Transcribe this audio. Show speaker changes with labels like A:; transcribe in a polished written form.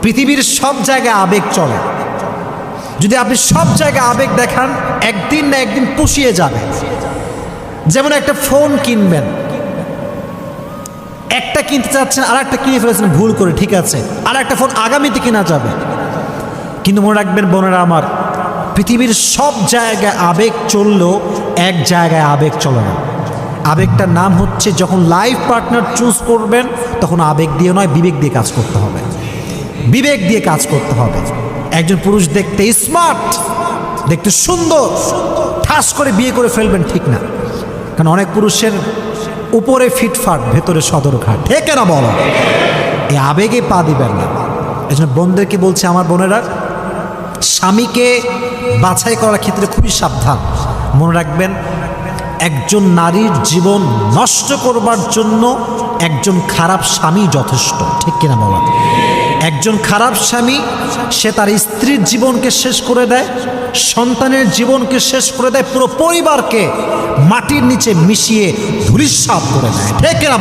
A: পৃথিবীর সব জায়গায় আবেগ চলে। যদি আপনি সব জায়গায় আবেগ দেখান, একদিন না একদিন পুষিয়ে যাবে। যেমন একটা ফোন কিনবেন, একটা কিনতে চাচ্ছেন, আর একটা কিনে ফেলেছেন ভুল করে, ঠিক আছে, আর একটা ফোন আগামীতে কেনা যাবে। কিন্তু মনে রাখবেন বোনেরা আমার, পৃথিবীর সব জায়গায় আবেগ চললেও এক জায়গায় আবেগ চলে না। আবেগটার নাম হচ্ছে, যখন লাইফ পার্টনার চুজ করবেন তখন আবেগ দিয়ে নয়, বিবেক দিয়ে কাজ করতে হবে। বিবেক দিয়ে কাজ করতে হবে। একজন পুরুষ দেখতে স্মার্ট, দেখতে সুন্দর, ঠাস করে বিয়ে করে ফেলবেন ঠিক না। কারণ অনেক পুরুষের উপরে ফিটফাট, ভেতরে সদরঘাট, ঠিক না বলো? এই আবেগে পা দিবেন না। এই জন্য বোনদেরকে বলছে, আমার বোনেরা, স্বামীকে বাছাই করার ক্ষেত্রে খুবই সাবধান। মনে রাখবেন, একজন নারীর জীবন নষ্ট করবার জন্য একজন খারাপ স্বামী যথেষ্ট, ঠিক কিনা বলা? একজন খারাপ স্বামী, সে তার স্ত্রীর জীবনকে শেষ করে দেয়, সন্তানের জীবনকে শেষ করে দেয়, পুরো পরিবারকে মাটির নিচে মিশিয়ে ধূলিসাৎ করে দেয়, ঠিক কিনা?